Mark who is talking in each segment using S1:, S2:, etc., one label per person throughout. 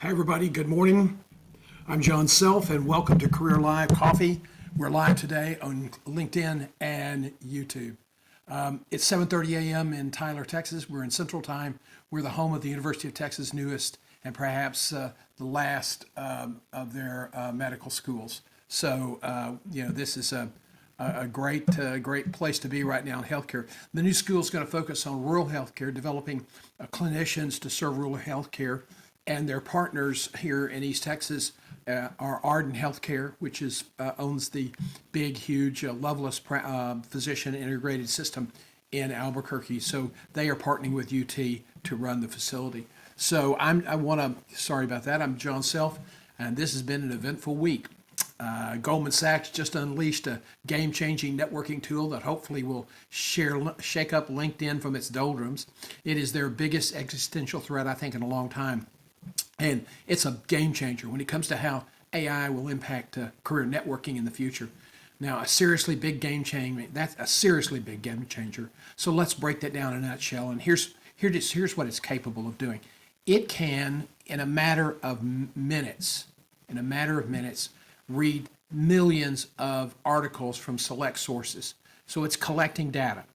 S1: Hi, everybody. Good morning. I'm John Self, and welcome to Career Live Coffee. We're live today on LinkedIn and YouTube. It's 7:30 a.m. in Tyler, Texas. We're in Central Time. We're the home of the University of Texas' newest and perhaps the last of their medical schools. So, this is a great place to be right now in healthcare. The new school is going to focus on rural healthcare, developing clinicians to serve rural healthcare. And their partners here in East Texas are Arden Healthcare, which owns the big, huge Loveless physician integrated system in Albuquerque. So they are partnering with UT to run the facility. So sorry about that. I'm John Self, and this has been an eventful week. Goldman Sachs just unleashed a game-changing networking tool that hopefully will shake up LinkedIn from its doldrums. It is their biggest existential threat, I think, in a long time. And it's a game changer when it comes to how AI will impact career networking in the future. Now, a seriously big game changer, that's a seriously big game changer. So let's break that down in a nutshell. And here's what it's capable of doing. It can, in a matter of minutes, read millions of articles from select sources. So it's collecting data.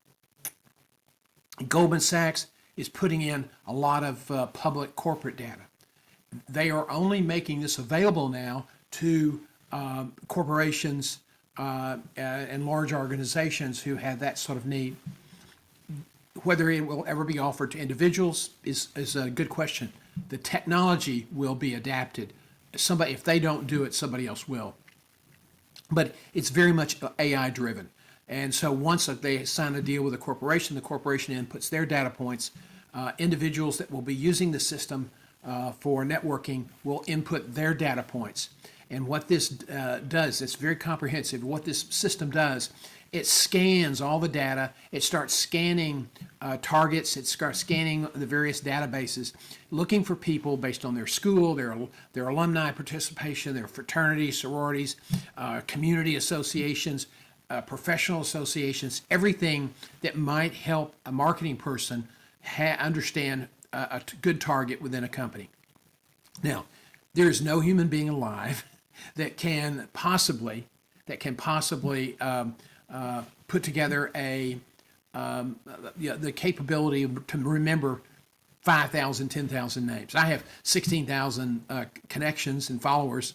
S1: Goldman Sachs is putting in a lot of public corporate data. They are only making this available now to corporations and large organizations who have that sort of need. Whether it will ever be offered to individuals is a good question. The technology will be adapted. If they don't do it, somebody else will. But it's very much AI driven. And so once they sign a deal with a corporation, the corporation inputs their data points. Individuals that will be using the system for networking will input their data points. And what this does, it's very comprehensive. What this system does, it scans all the data. It starts scanning targets. It starts scanning the various databases, looking for people based on their school, their alumni participation, their fraternities, sororities, community associations, professional associations, everything that might help a marketing person understand a good target within a company. Now, there is no human being alive that can possibly put together the capability to remember 5,000, 10,000 names. I have 16,000 connections and followers.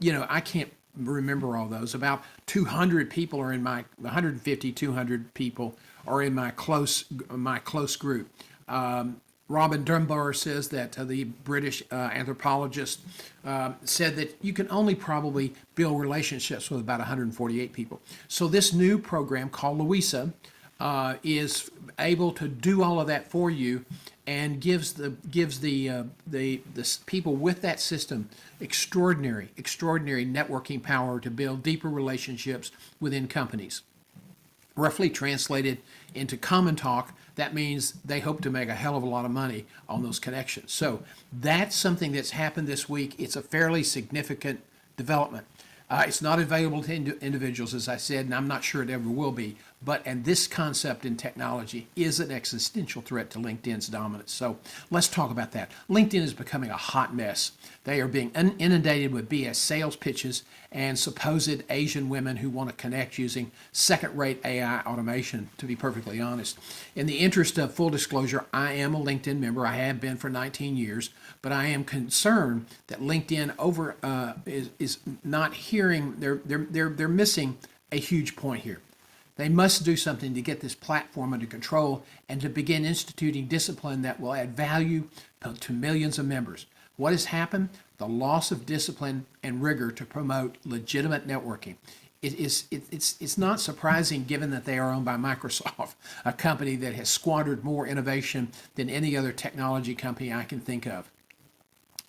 S1: I can't remember all those. About 200 people are in 150, 200 people are in my close group. Robin Dunbar says that the British anthropologist said that you can only probably build relationships with about 148 people. So this new program called Louisa is able to do all of that for you and gives the people with that system extraordinary networking power to build deeper relationships within companies. Roughly translated into common talk, that means they hope to make a hell of a lot of money on those connections. So that's something that's happened this week. It's a fairly significant development. It's not available to individuals, as I said, and I'm not sure it ever will be. And this concept in technology is an existential threat to LinkedIn's dominance. So let's talk about that. LinkedIn is becoming a hot mess. They are being inundated with BS sales pitches and supposed Asian women who want to connect using second-rate AI automation, to be perfectly honest. In the interest of full disclosure, I am a LinkedIn member. I have been for 19 years, but I am concerned that LinkedIn is not hearing, they're missing a huge point here. They must do something to get this platform under control and to begin instituting discipline that will add value to millions of members. What has happened? The loss of discipline and rigor to promote legitimate networking. It's not surprising given that they are owned by Microsoft, a company that has squandered more innovation than any other technology company I can think of.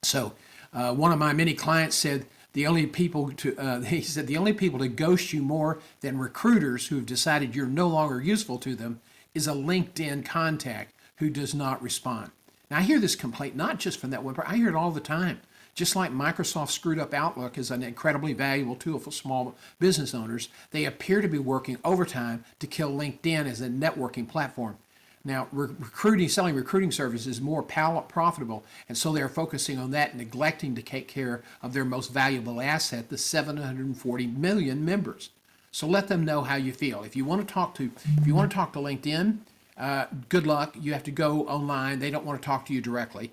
S1: So one of my many clients said, the only people to ghost you more than recruiters who have decided you're no longer useful to them is a LinkedIn contact who does not respond. Now I hear this complaint not just from that one person, I hear it all the time. Just like Microsoft screwed up Outlook as an incredibly valuable tool for small business owners, they appear to be working overtime to kill LinkedIn as a networking platform. Now, selling recruiting services is more profitable, and so they're focusing on that, neglecting to take care of their most valuable asset, the 740 million members. So let them know how you feel. If you want to talk to LinkedIn, good luck. You have to go online. They don't want to talk to you directly.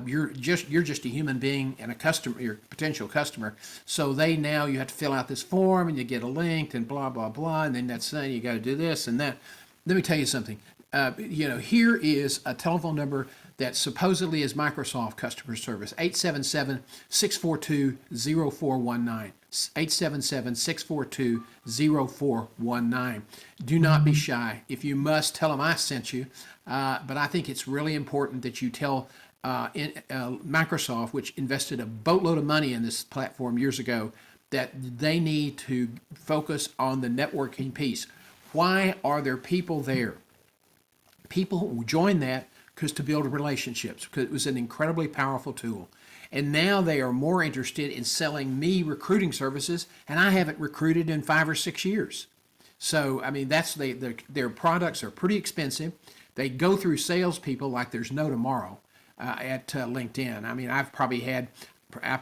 S1: You're just a human being and a customer, your potential customer. So you have to fill out this form and you get a link and blah blah blah, and then that's saying you got to do this and that. Let me tell you something. Here is a telephone number that supposedly is Microsoft customer service, 877-642-0419. 877-642-0419. Do not be shy. If you must, tell them I sent you. But I think it's really important that you tell Microsoft, which invested a boatload of money in this platform years ago, that they need to focus on the networking piece. Why are there people there? People who join that because to build relationships, because it was an incredibly powerful tool. And now they are more interested in selling me recruiting services, and I haven't recruited in 5 or 6 years. So, I mean, their products are pretty expensive. They go through salespeople like there's no tomorrow at LinkedIn. I mean, I've probably had,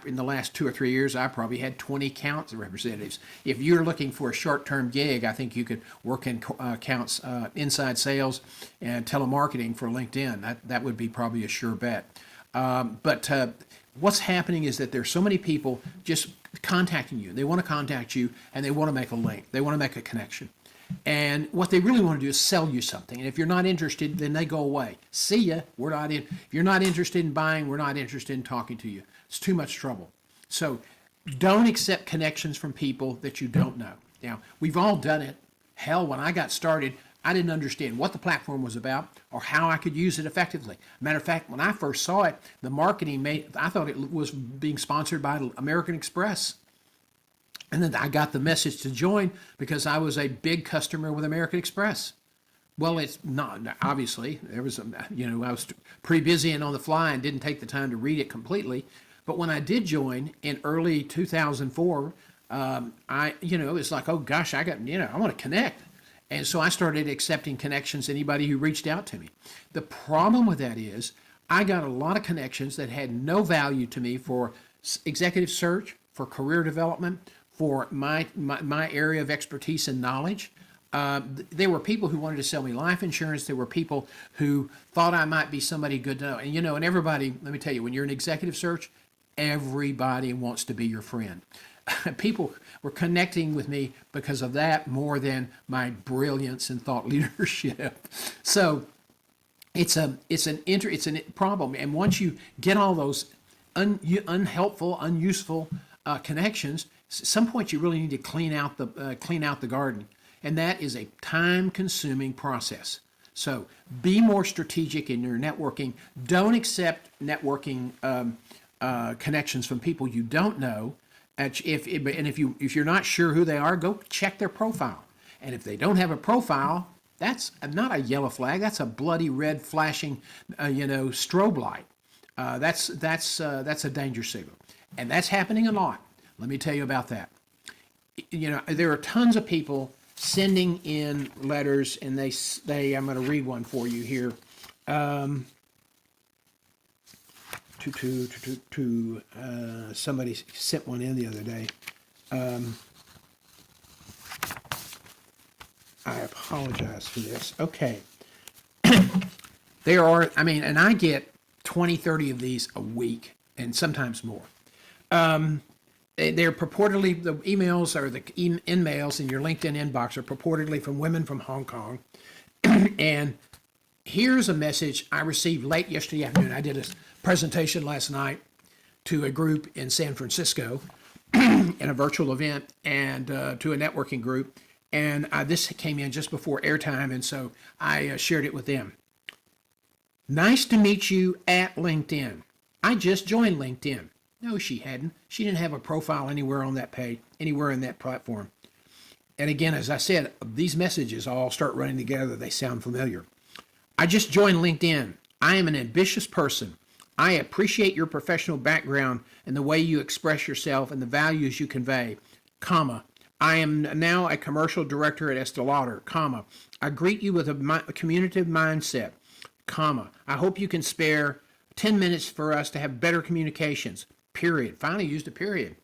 S1: in the last 2 or 3 years, I've probably had 20 accounts representatives. If you're looking for a short-term gig, I think you could work in accounts, inside sales and telemarketing for LinkedIn. That would be probably a sure bet. But what's happening is that there's so many people just contacting you. They want to contact you and they want to make a link. They want to make a connection. And what they really want to do is sell you something. And if you're not interested, then they go away. See ya. We're not in. If you're not interested in buying, we're not interested in talking to you. It's too much trouble. So don't accept connections from people that you don't know. Now, we've all done it. Hell, when I got started, I didn't understand what the platform was about or how I could use it effectively. Matter of fact, when I first saw it, the marketing I thought it was being sponsored by American Express. And then I got the message to join because I was a big customer with American Express. Well, it's not, obviously. I was pretty busy and on the fly and didn't take the time to read it completely. But when I did join in early 2004, it's like, oh gosh, I want to connect. And so I started accepting connections, anybody who reached out to me. The problem with that is I got a lot of connections that had no value to me for executive search, for career development, for my area of expertise and knowledge. There were people who wanted to sell me life insurance. There were people who thought I might be somebody good to know. And everybody, let me tell you, when you're in executive search, everybody wants to be your friend. People were connecting with me because of that more than my brilliance and thought leadership. So it's a problem. And once you get all those unhelpful, unuseful connections, at some point you really need to clean out the garden, and that is a time-consuming process. So be more strategic in your networking. Don't accept networking connections from people you don't know. If you're not sure who they are, go check their profile. And if they don't have a profile, that's not a yellow flag. That's a bloody red flashing, strobe light. That's a danger signal, and that's happening a lot. Let me tell you about that. There are tons of people sending in letters, and they I'm going to read one for you here. Somebody sent one in the other day. I apologize for this. Okay. There are, and I get 20, 30 of these a week, and sometimes more. They're purportedly, the emails or the in-mails in your LinkedIn inbox are purportedly from women from Hong Kong. And here's a message I received late yesterday afternoon. I did a presentation last night to a group in San Francisco in a virtual event and to a networking group. And this came in just before airtime, and so I shared it with them. Nice to meet you at LinkedIn. I just joined LinkedIn. No, she hadn't. She didn't have a profile anywhere on that page, anywhere in that platform. And again, as I said, these messages all start running together. They sound familiar. I just joined LinkedIn. I am an ambitious person. I appreciate your professional background and the way you express yourself and the values you convey, I am now a commercial director at Estee Lauder, comma. I greet you with a communicative mindset, comma. I hope you can spare 10 minutes for us to have better communications, period. Finally used a period.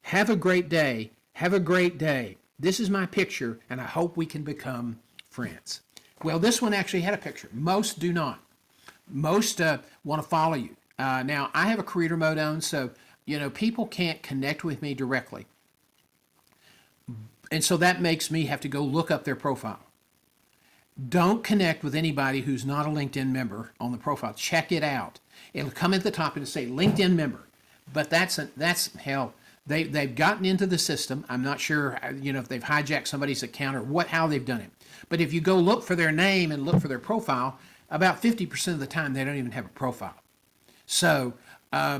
S1: Have a great day. Have a great day. This is my picture, and I hope we can become friends. Well, this one actually had a picture. Most do not. Most want to follow you. Now, I have a creator mode on, so, people can't connect with me directly. And so that makes me have to go look up their profile. Don't connect with anybody who's not a LinkedIn member on the profile. Check it out. It'll come at the top and it'll say LinkedIn member. But that's hell. They've gotten into the system. I'm not sure, if they've hijacked somebody's account or how they've done it. But if you go look for their name and look for their profile, about 50% of the time they don't even have a profile. So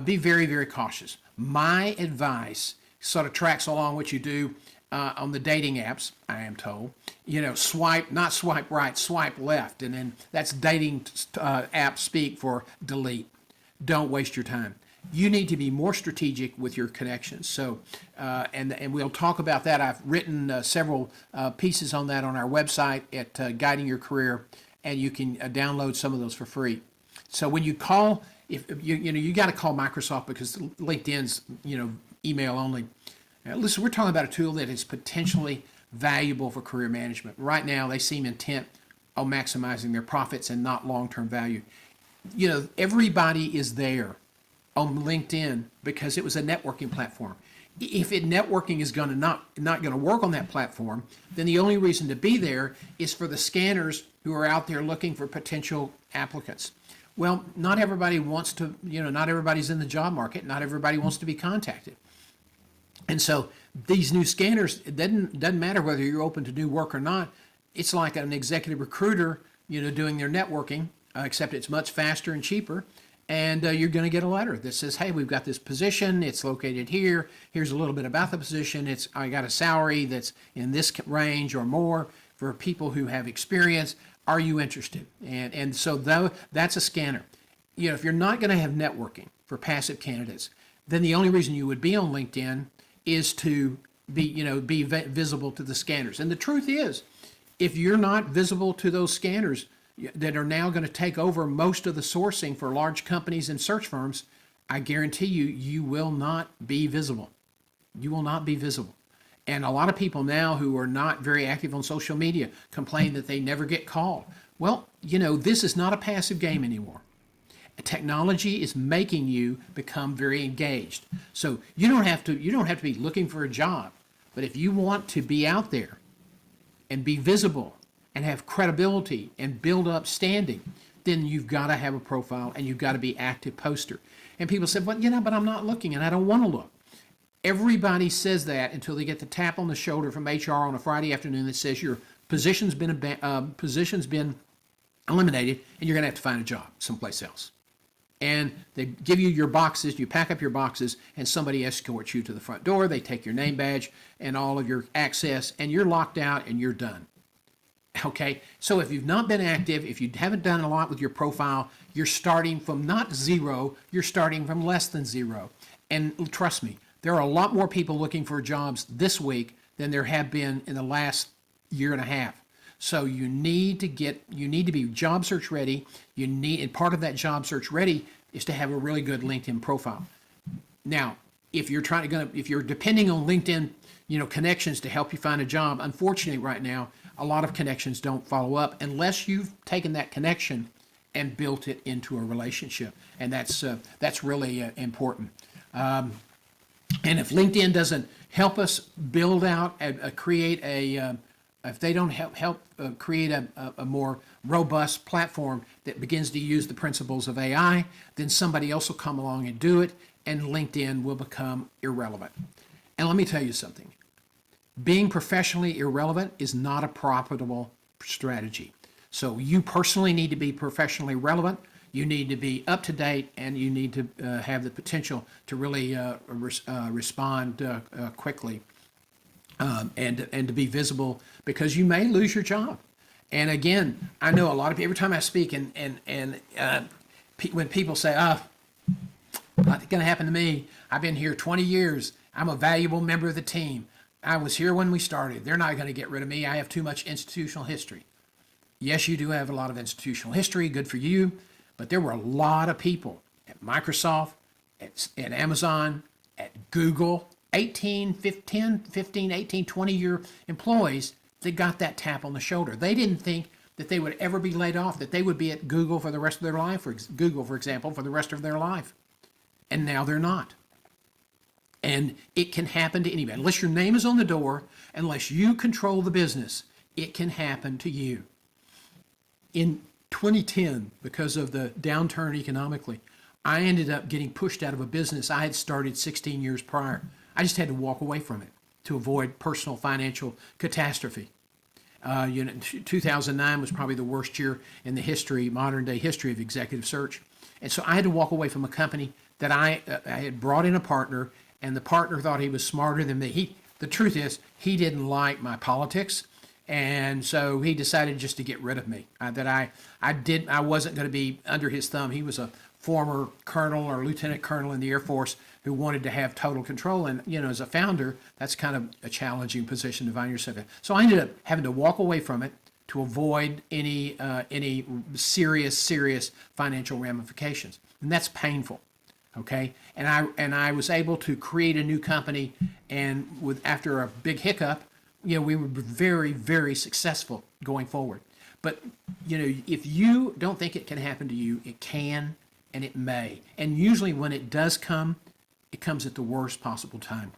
S1: be very, very cautious. My advice sort of tracks along what you do on the dating apps, I am told. Not swipe right, swipe left. And then that's dating app speak for delete. Don't waste your time. You need to be more strategic with your connections. So, and we'll talk about that. I've written several pieces on that on our website at Guiding Your Career, and you can download some of those for free. So when you call, if you got to call Microsoft because LinkedIn's email only. Listen, we're talking about a tool that is potentially valuable for career management. Right now, they seem intent on maximizing their profits and not long-term value. Everybody is there on LinkedIn because it was a networking platform. If networking is going to not going to work on that platform, then the only reason to be there is for the scanners who are out there looking for potential applicants. Well, not everybody wants to, not everybody's in the job market. Not everybody wants to be contacted. And so these new scanners, it doesn't matter whether you're open to new work or not. It's like an executive recruiter, doing their networking, except it's much faster and cheaper. And you're going to get a letter that says, hey, we've got this position. It's located here. Here's a little bit about the position. I got a salary that's in this range or more for people who have experience. Are you interested? And so that's a scanner. If you're not going to have networking for passive candidates, then the only reason you would be on LinkedIn is to be visible to the scanners. And the truth is, if you're not visible to those scanners that are now going to take over most of the sourcing for large companies and search firms, I guarantee you will not be visible. You will not be visible. And a lot of people now who are not very active on social media complain that they never get called. Well, this is not a passive game anymore. Technology is making you become very engaged. So you don't have to be looking for a job, but if you want to be out there and be visible and have credibility and build up standing, then you've got to have a profile and you've got to be active poster. And people say, but I'm not looking and I don't want to look. Everybody says that until they get the tap on the shoulder from HR on a Friday afternoon that says your position's been eliminated and you're going to have to find a job someplace else. And they give you your boxes, you pack up your boxes, and somebody escorts you to the front door. They take your name badge and all of your access, and you're locked out and you're done. Okay, so if you've not been active, if you haven't done a lot with your profile, you're starting from not zero, you're starting from less than zero. And trust me, there are a lot more people looking for jobs this week than there have been in the last year and a half. So you need to be job search ready. And part of that job search ready is to have a really good LinkedIn profile. Now, if you're depending on LinkedIn, connections to help you find a job, unfortunately right now, a lot of connections don't follow up unless you've taken that connection and built it into a relationship. And that's really important. And if LinkedIn doesn't help us build out, if they don't help create a more robust platform that begins to use the principles of AI, then somebody else will come along and do it, and LinkedIn will become irrelevant. And let me tell you something. Being professionally irrelevant is not a profitable strategy. So you personally need to be professionally relevant. You need to be up to date, and you need to have the potential to really respond quickly. And to be visible, because you may lose your job. And again, I know a lot of people, every time I speak when people say, not going to happen to me. I've been here 20 years. I'm a valuable member of the team. I was here when we started. They're not going to get rid of me. I have too much institutional history. Yes, you do have a lot of institutional history. Good for you. But there were a lot of people at Microsoft, at Amazon, at Google, 18, 15, 18, 20-year employees that got that tap on the shoulder. They didn't think that they would ever be laid off, that they would be at Google for the rest of their life, Google, for example, for the rest of their life. And now they're not. And it can happen to anybody. Unless your name is on the door, unless you control the business, it can happen to you. In 2010, because of the downturn economically, I ended up getting pushed out of a business I had started 16 years prior. I just had to walk away from it to avoid personal financial catastrophe. 2009 was probably the worst year in the history, modern day history of executive search. And so I had to walk away from a company that I had brought in a partner, and the partner thought he was smarter than me. The truth is, he didn't like my politics, and so he decided just to get rid of me. I wasn't going to be under his thumb. He was a former colonel or lieutenant colonel in the Air Force who wanted to have total control. And, as a founder, that's kind of a challenging position to find yourself in. So I ended up having to walk away from it to avoid any serious financial ramifications. And that's painful. Okay. And I was able to create a new company, and after a big hiccup, we were very, very successful going forward. But, if you don't think it can happen to you, it can. And it may. And usually when it does come, it comes at the worst possible time.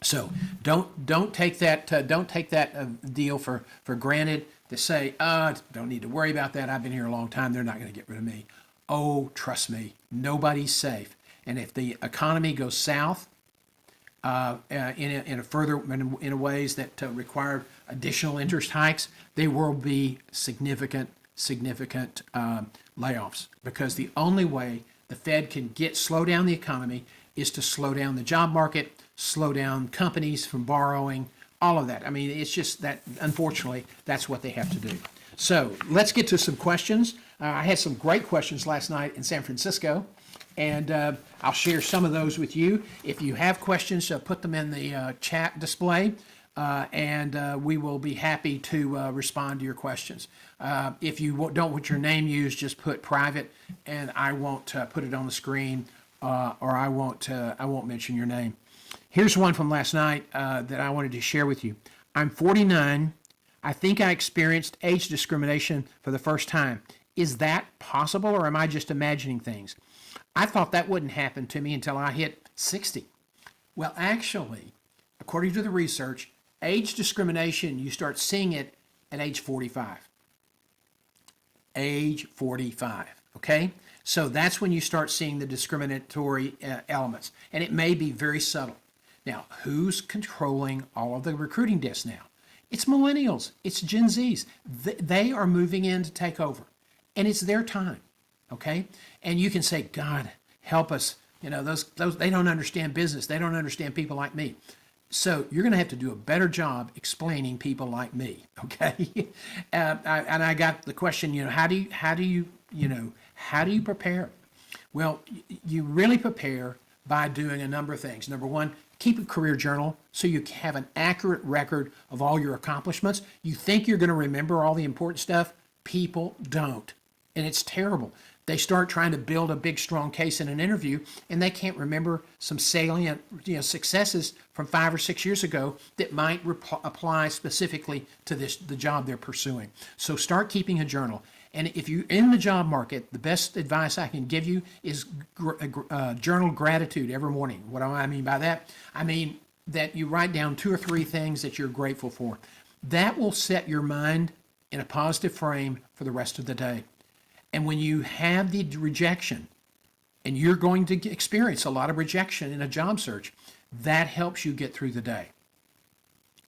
S1: So don't take that deal for granted to say, don't need to worry about that. I've been here a long time. They're not going to get rid of me. Oh, trust me, nobody's safe. And if the economy goes south in ways that require additional interest hikes, there will be significant layoffs, because the only way the Fed can slow down the economy is to slow down the job market, slow down companies from borrowing, all of that. I mean, it's just that, unfortunately, that's what they have to do. So let's get to some questions. I had some great questions last night in San Francisco, and I'll share some of those with you. If you have questions, put them in the chat display. And we will be happy to respond to your questions. If you don't want your name used, just put private, and I won't put it on the screen, or I won't mention your name. Here's one from last night that I wanted to share with you. I'm 49. I think I experienced age discrimination for the first time. Is that possible, or am I just imagining things? I thought that wouldn't happen to me until I hit 60. Well, actually, according to the research, age discrimination, you start seeing it at age 45. Age 45, okay? So that's when you start seeing the discriminatory elements, and it may be very subtle. Now, who's controlling all of the recruiting desks now? It's millennials, it's Gen Zs. They are moving in to take over, and it's their time, okay? And you can say, God, help us. Those they don't understand business. They don't understand people like me. So you're going to have to do a better job explaining people like me, okay? And I got the question, how do you prepare? Well, you really prepare by doing a number of things. Number one, keep a career journal so you have an accurate record of all your accomplishments. You think you're going to remember all the important stuff. People don't, and it's terrible. They start trying to build a big, strong case in an interview, and they can't remember some salient, successes from 5 or 6 years ago that might apply specifically to the job they're pursuing. So start keeping a journal. And if you're in the job market, the best advice I can give you is journal gratitude every morning. What do I mean by that? I mean that you write down 2 or 3 things that you're grateful for. That will set your mind in a positive frame for the rest of the day. And when you have the rejection, and you're going to experience a lot of rejection in a job search, that helps you get through the day.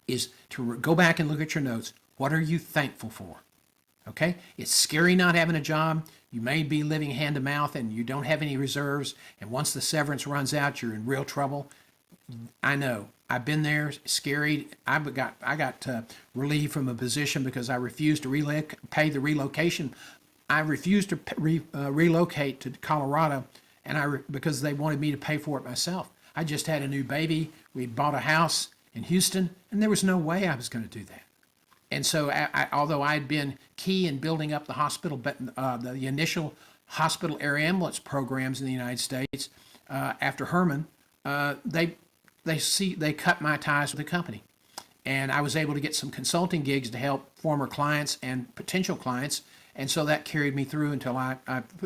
S1: Is to go back and look at your notes. What are you thankful for? Okay? It's scary not having a job. You may be living hand to mouth and you don't have any reserves. And once the severance runs out, you're in real trouble. I know. I've been there, scary. I got relieved from a position because I refused to pay the relocation. I refused to relocate to Colorado, and because they wanted me to pay for it myself. I just had a new baby. We bought a house, in Houston, and there was no way I was going to do that. And so, although I'd been key in building up the hospital, the initial hospital air ambulance programs in the United States after Herman, they cut my ties with the company, and I was able to get some consulting gigs to help former clients and potential clients, and so that carried me through until I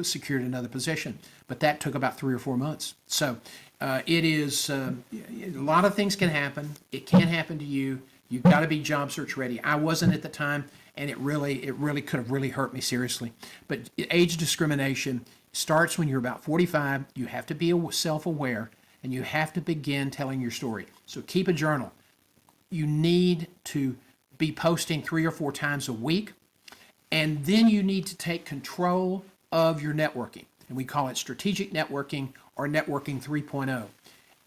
S1: secured another position. But that took about 3 or 4 months. So it is a lot of things can happen. It can happen to you. You've got to be job search ready. I wasn't at the time, and it really could have really hurt me seriously. But age discrimination starts when you're about 45. You have to be self-aware, and you have to begin telling your story. So keep a journal. You need to be posting 3 or 4 times a week, and then you need to take control of your networking. And we call it strategic networking or networking 3.0.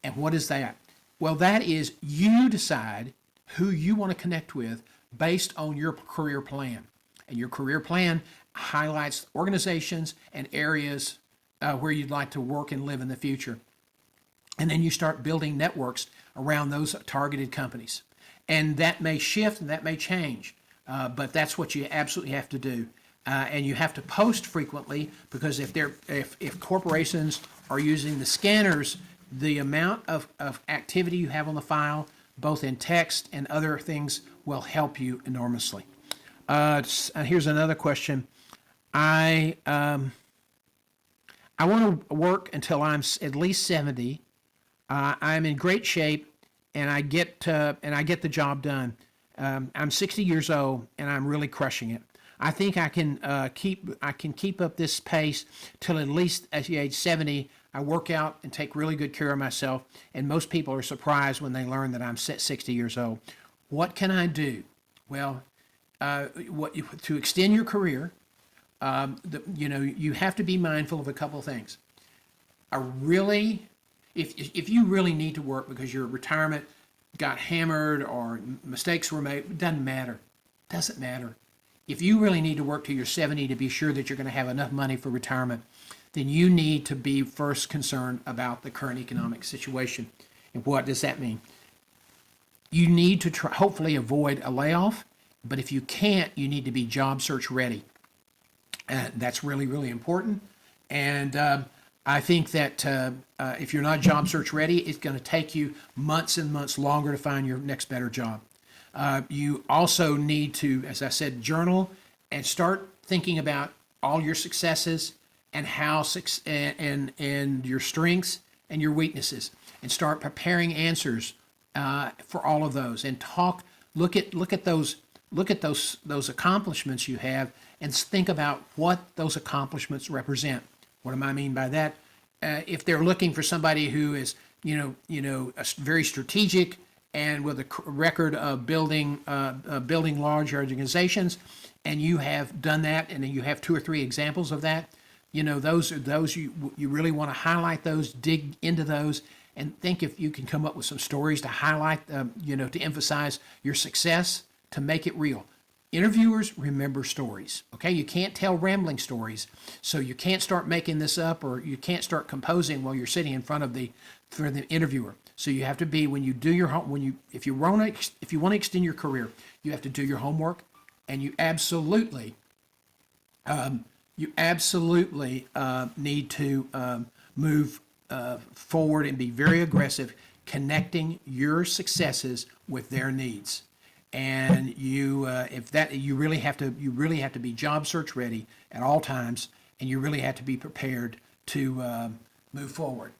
S1: And what is that? Well, that is you decide who you want to connect with based on your career plan. And your career plan highlights organizations and areas where you'd like to work and live in the future. And then you start building networks around those targeted companies. And that may shift and that may change, but that's what you absolutely have to do. And you have to post frequently, because if corporations are using the scanners, the amount of activity you have on the file, both in text and other things, will help you enormously. Here's another question. I want to work until I'm at least 70. I'm in great shape, and I get the job done. I'm 60 years old, and I'm really crushing it. I think I can keep up this pace till at least at the age 70. I work out and take really good care of myself, and most people are surprised when they learn that I'm 60 years old. What can I do? Well, to extend your career, you have to be mindful of a couple of things. If you really need to work because your retirement got hammered or mistakes were made, it doesn't matter. Doesn't matter. If you really need to work till you're 70 to be sure that you're going to have enough money for retirement, then you need to be first concerned about the current economic situation. And what does that mean? You need to hopefully avoid a layoff, but if you can't, you need to be job search ready. That's really, really important. And I think that if you're not job search ready, it's going to take you months and months longer to find your next better job. You also need to, as I said, journal and start thinking about all your successes and how and your strengths and your weaknesses, and start preparing answers for all of those. And look at those accomplishments you have, and think about what those accomplishments represent. What do I mean by that? If they're looking for somebody who is very strategic and with a record of building large organizations, and you have done that, and then you have 2 or 3 examples of that, those you really want to highlight those, dig into those, and think if you can come up with some stories to highlight, to emphasize your success, to make it real. Interviewers remember stories, okay? You can't tell rambling stories, so you can't start making this up, or you can't start composing while you're sitting in front of the interviewer. So you have to be, when you do your if you want to extend your career, you have to do your homework, and you absolutely need to move forward and be very aggressive, connecting your successes with their needs. And you really have to be job search ready at all times, and you really have to be prepared to move forward.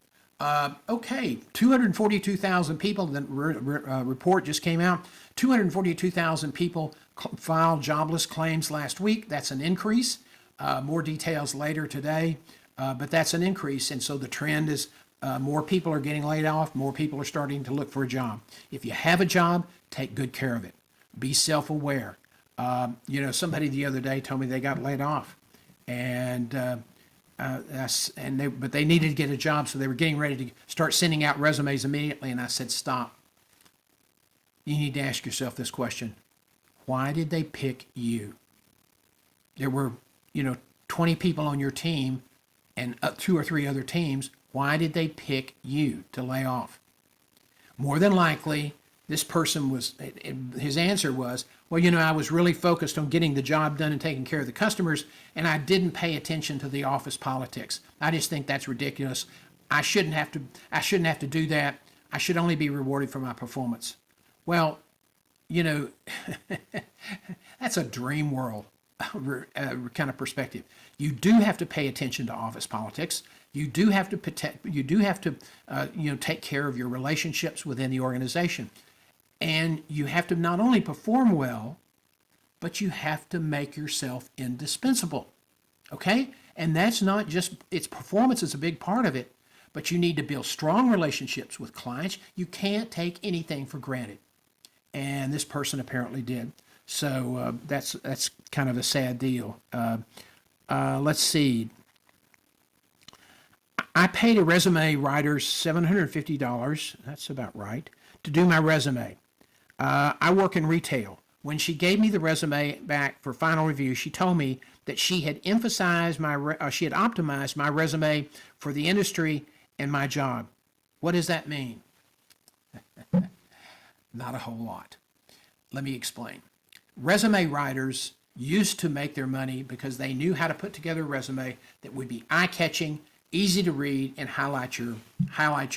S1: Okay, 242,000 people. The report just came out. 242,000 people filed jobless claims last week. That's an increase. More details later today, but that's an increase. And so the trend is more people are getting laid off. More people are starting to look for a job. If you have a job, take good care of it. Be self-aware. Somebody the other day told me they got laid off, but they needed to get a job, so they were getting ready to start sending out resumes immediately. And I said, stop. You need to ask yourself this question: why did they pick you? There were, 20 people on your team and 2 or 3 other teams. Why did they pick you to lay off? More than likely, this person was, his answer was, well, you know, I was really focused on getting the job done and taking care of the customers, and I didn't pay attention to the office politics. I just think that's ridiculous. I shouldn't have to do that. I should only be rewarded for my performance. Well, you know, that's a dream world kind of perspective. You do have to pay attention to office politics. You do have to protect. You do have to, take care of your relationships within the organization, and you have to not only perform well, but you have to make yourself indispensable. Okay, and that's not just its performance is a big part of it, but you need to build strong relationships with clients. You can't take anything for granted, and this person apparently did. So that's kind of a sad deal. Let's see. I paid a resume writer $750, that's about right, to do my resume. I work in retail. When she gave me the resume back for final review, she told me that she had she had optimized my resume for the industry and my job. What does that mean? Not a whole lot. Let me explain. Resume writers used to make their money because they knew how to put together a resume that would be eye-catching, easy to read, and highlight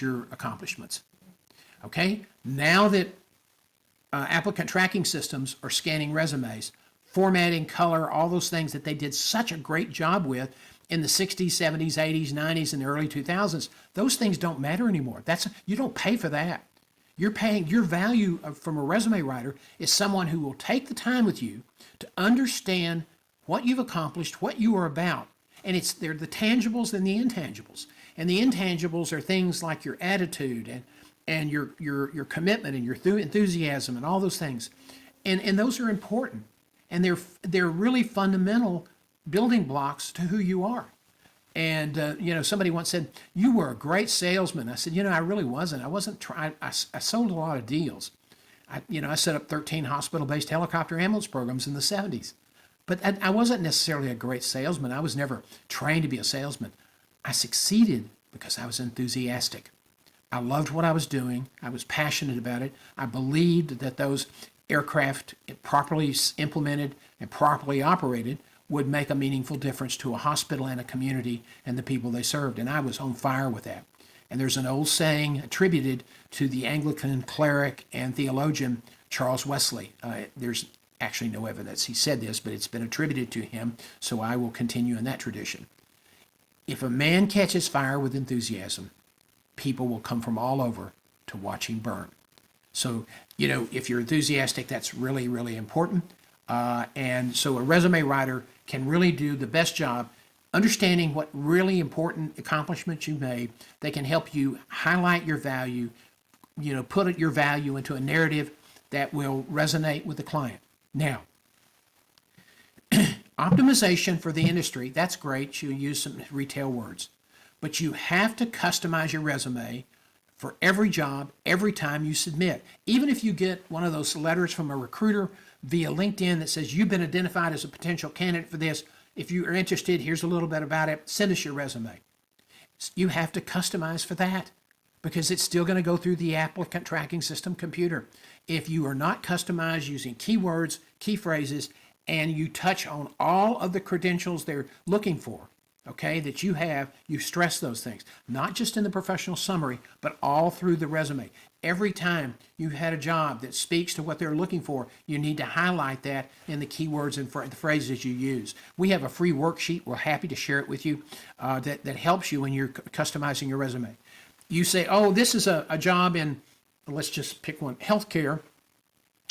S1: your accomplishments. Okay? Now that applicant tracking systems are scanning resumes, formatting, color, all those things that they did such a great job with in the 60s, 70s, 80s, 90s, and the early 2000s, those things don't matter anymore. You don't pay for that. You're paying your value from a resume writer is someone who will take the time with you to understand what you've accomplished, what you are about. And they're the tangibles and the intangibles. And the intangibles are things like your attitude and your commitment and your enthusiasm and all those things. And those are important. And they're really fundamental building blocks to who you are. And, somebody once said, you were a great salesman. I said, I really wasn't. I wasn't trying. I sold a lot of deals. I set up 13 hospital-based helicopter ambulance programs in the 70s. But I wasn't necessarily a great salesman. I was never trained to be a salesman. I succeeded because I was enthusiastic. I loved what I was doing. I was passionate about it. I believed that those aircraft, properly implemented and properly operated, would make a meaningful difference to a hospital and a community and the people they served. And I was on fire with that. And there's an old saying attributed to the Anglican cleric and theologian Charles Wesley. There's actually no evidence he said this, but it's been attributed to him, so I will continue in that tradition. If a man catches fire with enthusiasm, people will come from all over to watch him burn. So, if you're enthusiastic, that's really, really important. And so a resume writer can really do the best job understanding what really important accomplishments you made. They can help you highlight your value, put your value into a narrative that will resonate with the client. Now, optimization for the industry, that's great. You use some retail words. But you have to customize your resume for every job, every time you submit. Even if you get one of those letters from a recruiter via LinkedIn that says you've been identified as a potential candidate for this, if you are interested, here's a little bit about it, send us your resume. You have to customize for that because it's still going to go through the applicant tracking system computer. If you are not customized using keywords, key phrases, and you touch on all of the credentials they're looking for, okay, that you stress those things, not just in the professional summary, but all through the resume. Every time you had a job that speaks to what they're looking for, you need to highlight that in the keywords and the phrases you use. We have a free worksheet. We're happy to share it with you that helps you when you're customizing your resume. You say, oh, this is a job in, let's just pick one, healthcare.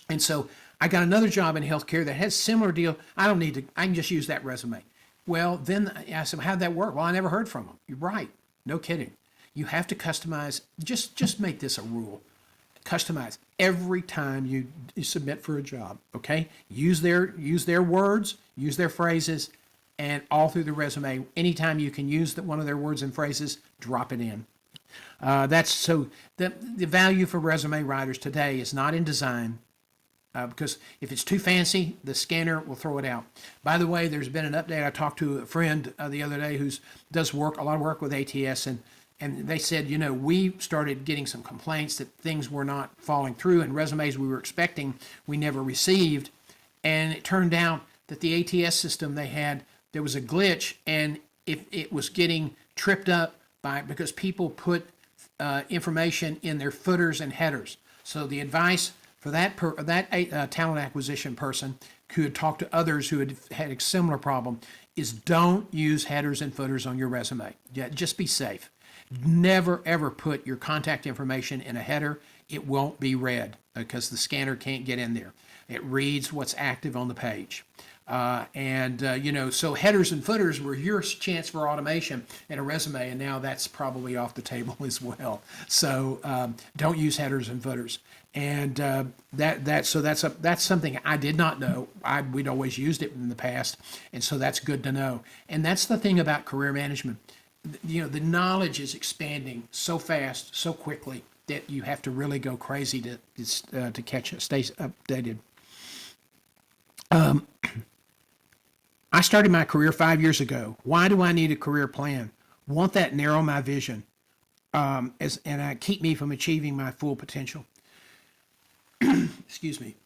S1: And so I got another job in healthcare that has similar deal. I can just use that resume. Well, then I said, how'd that work? Well, I never heard from them. You're right. No kidding. You have to customize. Just make this a rule. Customize every time you submit for a job, okay? Use their words, use their phrases, and all through the resume. Anytime you can use one of their words and phrases, drop it in. The value for resume writers today is not in design, because if it's too fancy, the scanner will throw it out. By the way, there's been an update. I talked to a friend the other day who does a lot of work with ATS, And they said, we started getting some complaints that things were not falling through, and resumes we were expecting we never received. And it turned out that the ATS system they had, there was a glitch, and it was getting tripped up because people put information in their footers and headers. So the advice for that talent acquisition person who had talked to others who had a similar problem is don't use headers and footers on your resume. Just be safe. Never ever put your contact information in a header. It won't be read because the scanner can't get in there. It reads what's active on the page. So headers and footers were your chance for automation in a resume, and now that's probably off the table as well. So don't use headers and footers. And that's something I did not know. We'd always used it in the past, and so that's good to know. And that's the thing about career management. The knowledge is expanding so fast, so quickly that you have to really go crazy to catch it, stay updated. I started my career 5 years ago. Why do I need a career plan? Won't that narrow my vision and keep me from achieving my full potential? Excuse me.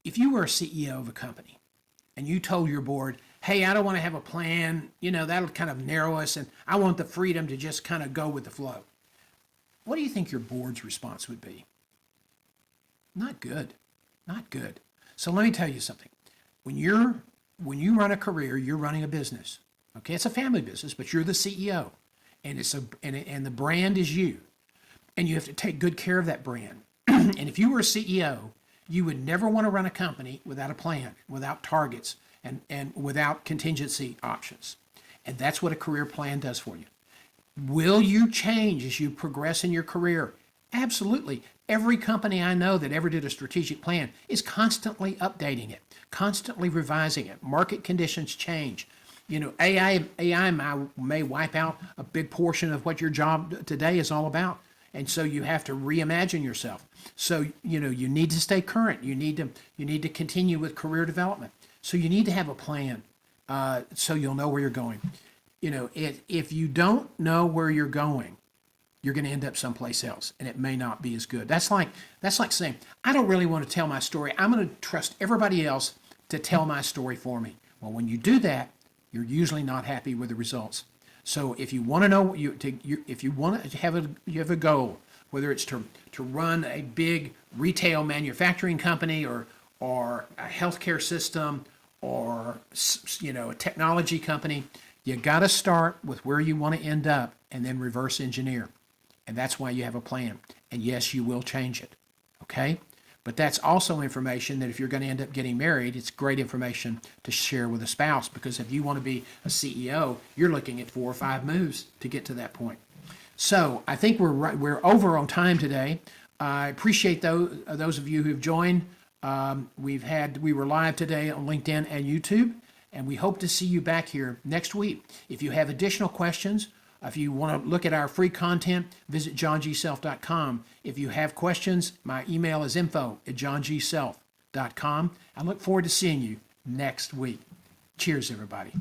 S1: If you were a CEO of a company and you told your board, hey, I don't want to have a plan, that'll kind of narrow us, and I want the freedom to just kind of go with the flow. What do you think your board's response would be? Not good. Not good. So let me tell you something. When you run a career, you're running a business. Okay, it's a family business, but you're the CEO, and and the brand is you, and you have to take good care of that brand. And if you were a CEO, you would never want to run a company without a plan, without targets, and without contingency options. And that's what a career plan does for you. Will you change as you progress in your career? Absolutely. Every company I know that ever did a strategic plan is constantly updating it, constantly revising it. Market conditions change. AI may wipe out a big portion of what your job today is all about. And so you have to reimagine yourself. So, you need to stay current. You need to continue with career development. So you need to have a plan so you'll know where you're going. If you don't know where you're going, you're going to end up someplace else, and it may not be as good. That's like saying, I don't really want to tell my story. I'm going to trust everybody else to tell my story for me. Well, when you do that, you're usually not happy with the results. So if you want to know if you want to have a goal, whether it's to run a big retail manufacturing company or a healthcare system or a technology company, you got to start with where you want to end up and then reverse engineer. And that's why you have a plan. And yes, you will change it. Okay? But that's also information that if you're going to end up getting married, it's great information to share with a spouse, because if you want to be a CEO, you're looking at 4 or 5 moves to get to that point. So I think we're over on time today. I appreciate those of you who've joined. We were live today on LinkedIn and YouTube, and we hope to see you back here next week. If you have additional questions, if you want to look at our free content, visit johngself.com. If you have questions, my email is info@johngself.com. I look forward to seeing you next week. Cheers, everybody.